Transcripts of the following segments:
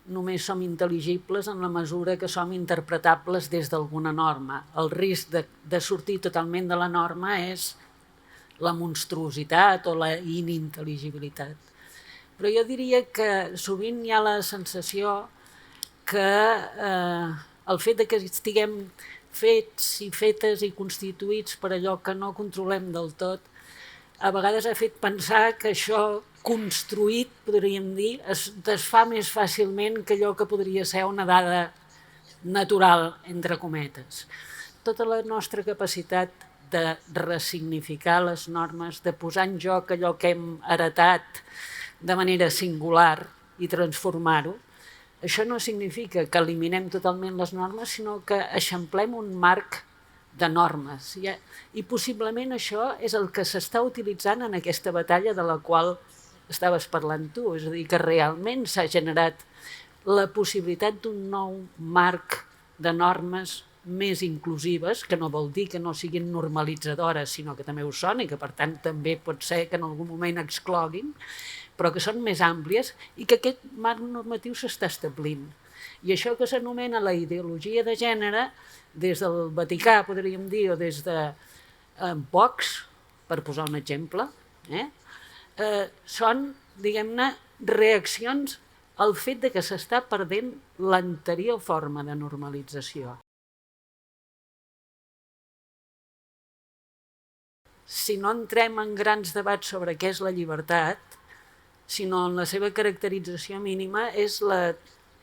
només som intel·ligibles en la mesura que som interpretables des d'alguna norma. El risc de sortir totalment de la norma és la monstruositat o la inintel·ligibilitat. Però jo diria que sovint hi ha la sensació que el fet que estiguem fets i fetes i constituïts per allò que no controlem del tot, a vegades ha fet pensar que això construït, podríem dir, es desfà més fàcilment que allò que podria ser una dada natural, entre cometes. Tota la nostra capacitat de ressignificar les normes, de posar en joc allò que hem heretat de manera singular i transformar-ho, això no significa que eliminem totalment les normes, sinó que eixamplem un marc de normes. I possiblement això és el que s'està utilitzant en aquesta batalla de la qual estaves parlant tu, és a dir, que realment s'ha generat la possibilitat d'un nou marc de normes més inclusives, que no vol dir que no siguin normalitzadores, sinó que també ho són i que per tant també pot ser que en algun moment excloguin, però que són més àmplies i que aquest marc normatiu s'està establint. I això que s'anomena la ideologia de gènere, des del Vaticà, podríem dir, o des de Vox, per posar un exemple, són, diguem-ne, reaccions al fet de que s'està perdent l'anterior forma de normalització. Si no entrem en grans debats sobre què és la llibertat, sinó en la seva caracterització mínima,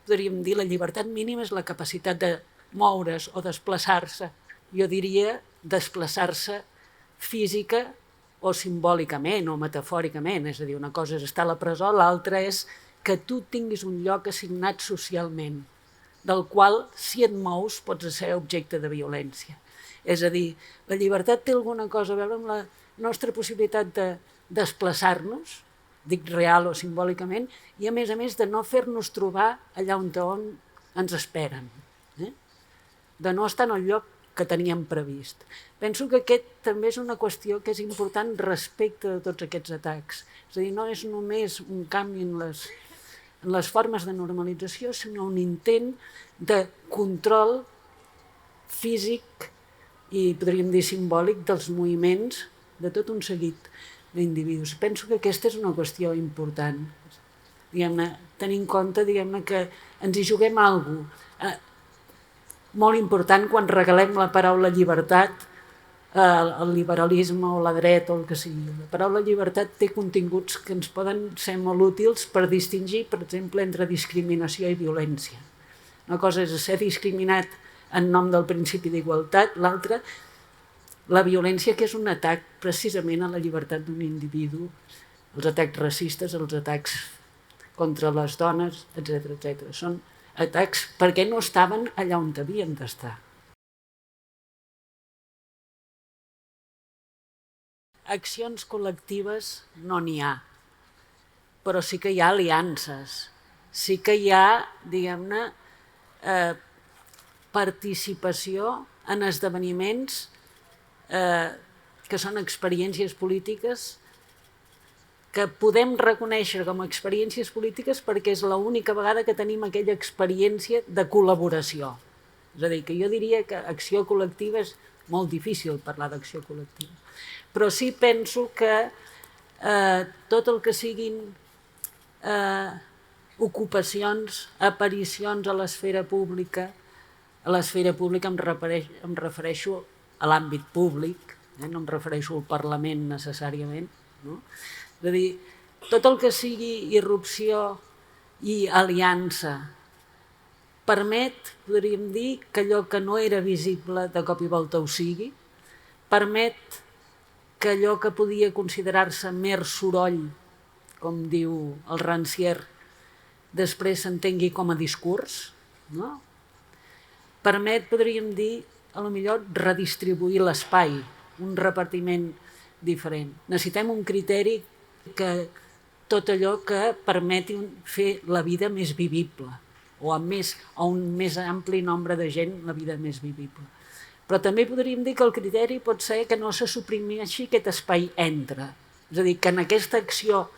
podríem dir, la llibertat mínima és la capacitat de moure's o desplaçar-se. Jo diria desplaçar-se física o simbòlicament o metafòricament, és a dir, una cosa és estar a la presó, l'altra és que tu tinguis un lloc assignat socialment, del qual, si et mous, pots ser objecte de violència. És a dir, la llibertat té alguna cosa a veure amb la nostra possibilitat de desplaçar-nos, dic real o simbòlicament, i a més de no fer-nos trobar allà on ens esperen, de no estar en el lloc que teníem previst. Penso que aquest també és una qüestió que és important respecte de tots aquests atacs. És a dir, no és només un canvi en les formes de normalització, sinó un intent de control físic i, podríem dir, simbòlic dels moviments de tot un seguit d'individus. Penso que aquesta és una qüestió important. Tenir en compte que ens hi juguem alguna cosa molt important quan regalem la paraula llibertat al liberalisme o la dreta o el que sigui. La paraula llibertat té continguts que ens poden ser molt útils per distingir, per exemple, entre discriminació i violència. Una cosa és ser discriminat en nom del principi d'igualtat, l'altra, la violència, que és un atac precisament a la llibertat d'un individu, els atacs racistes, els atacs contra les dones, etc. Són atacs perquè no estaven allà on havien d'estar. Accions col·lectives no n'hi ha, però sí que hi ha aliances, sí que hi ha, diguem-ne, participació en esdeveniments que són experiències polítiques que podem reconèixer com a experiències polítiques perquè és l'única vegada que tenim aquella experiència de col·laboració. És a dir, que jo diria que acció col·lectiva és molt difícil parlar d'acció col·lectiva. Però sí penso que tot el que siguin ocupacions, aparicions a l'esfera pública em refereixo a l'àmbit públic, no em refereixo al Parlament necessàriament, no? És a dir, tot el que sigui irrupció i aliança permet, podríem dir, que allò que no era visible de cop i volta ho sigui, permet que allò que podia considerar-se mer soroll, com diu el Rancière, després s'entengui com a discurs, no? Permet, podríem dir, potser redistribuir l'espai, un repartiment diferent. Necessitem un criteri que tot allò que permeti fer la vida més vivible, o a un més ampli nombre de gent la vida més vivible. Però també podríem dir que el criteri pot ser que no se suprimeixi aquest espai entre. És a dir, que en aquesta acció,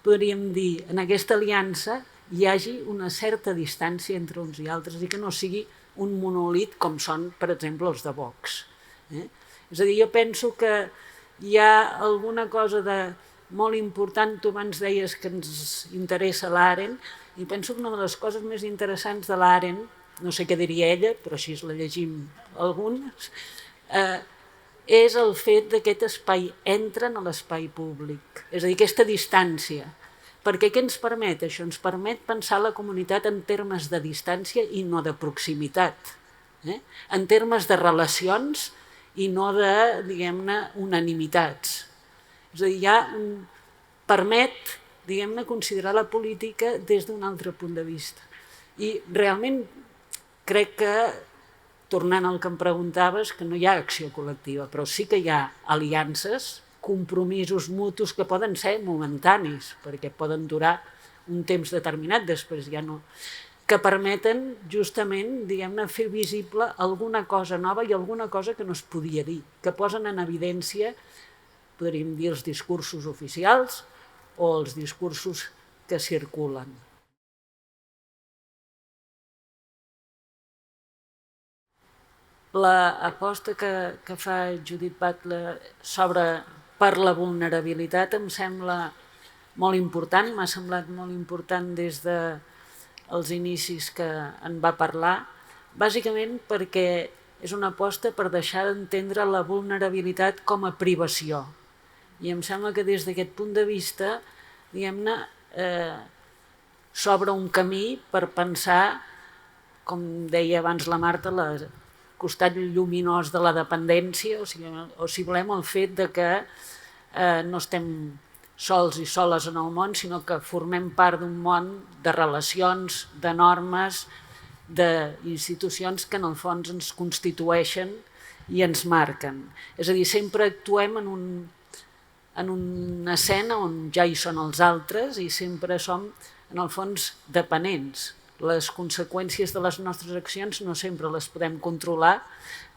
podríem dir, en aquesta aliança, hi hagi una certa distància entre uns i altres i que no sigui un monolit com són, per exemple, els de Vox. És a dir, jo penso que hi ha alguna cosa de molt important, tu abans deies que ens interessa l'Arendt, i penso que una de les coses més interessants de l'Arendt, no sé què diria ella, però així la llegim alguns, és el fet d'aquest espai entra en l'espai públic, és a dir, aquesta distància. Perquè què ens permet això? Ens permet pensar la comunitat en termes de distància i no de proximitat, en termes de relacions i no de, diguem-ne, unanimitats. És a dir, permet, diguem-ne, considerar la política des d'un altre punt de vista. I realment crec que, tornant al que em preguntaves, que no hi ha acció col·lectiva, però sí que hi ha aliances, compromisos mutus que poden ser momentanis, perquè poden durar un temps determinat, després ja no, que permeten justament, diguem-ne, fer visible alguna cosa nova i alguna cosa que no es podia dir, que posen en evidència, podríem dir, els discursos oficials o els discursos que circulen. L'aposta que fa Judith Butler per la vulnerabilitat em sembla molt important, m'ha semblat molt important des dels inicis que en va parlar, bàsicament perquè és una aposta per deixar d'entendre la vulnerabilitat com a privació. I em sembla que des d'aquest punt de vista, diguem-ne, s'obre un camí per pensar, com deia abans la Marta, el costat lluminós de la dependència, o si volem el fet de que no estem sols i soles en el món, sinó que formem part d'un món de relacions, de normes, d'institucions que en el fons ens constitueixen i ens marquen. És a dir, sempre actuem en una escena on ja hi són els altres i sempre som, en el fons, dependents. Les conseqüències de les nostres accions no sempre les podem controlar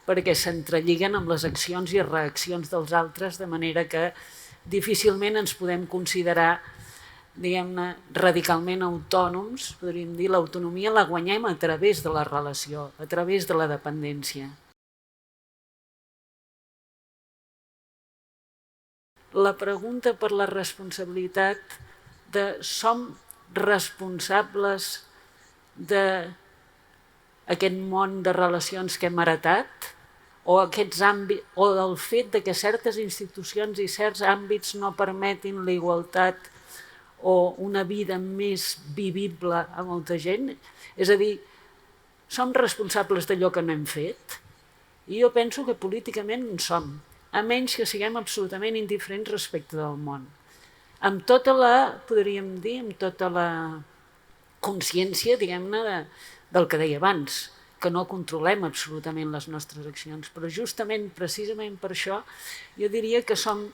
perquè s'entrelliguen amb les accions i reaccions dels altres, de manera que difícilment ens podem considerar, diguem-ne, radicalment autònoms. Podríem dir, l'autonomia la guanyem a través de la relació, a través de la dependència. La pregunta per la responsabilitat de som responsables d'aquest món de relacions que hem heretat o del fet que certes institucions i certs àmbits no permetin la igualtat o una vida més vivible a molta gent. És a dir, som responsables d'allò que no hem fet? I jo penso que políticament en som, a menys que siguem absolutament indiferents respecte del món. Amb tota la, podríem dir, amb tota la consciència, diguem-ne, del que deia abans, que no controlem absolutament les nostres accions, però justament, precisament per això, jo diria que som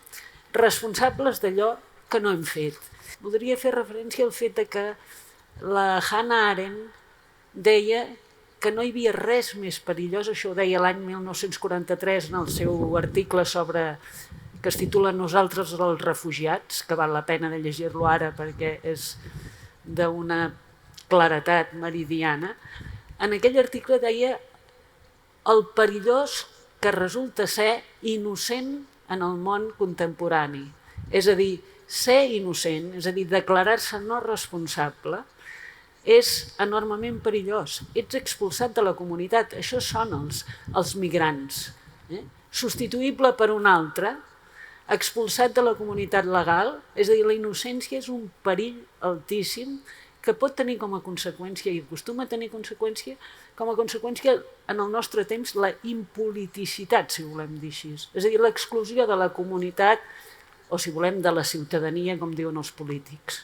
responsables d'allò que no hem fet. Voldria fer referència al fet que la Hannah Arendt deia que no hi havia res més perillós, això ho deia l'any 1943 en el seu article que es titula Nosaltres els refugiats, que val la pena de llegir-lo ara perquè és d'una claretat meridiana. En aquell article deia el perillós que resulta ser innocent en el món contemporani. És a dir, ser innocent, és a dir, declarar-se no responsable, és enormement perillós. Ets expulsat de la comunitat, això són els migrants. Substituïble per un altre, expulsat de la comunitat legal, és a dir, la innocència és un perill altíssim que pot tenir com a conseqüència, i acostuma a tenir com a conseqüència en el nostre temps, la impoliticitat, si volem dir així. És a dir, l'exclusió de la comunitat, o si volem de la ciutadania, com diuen els polítics.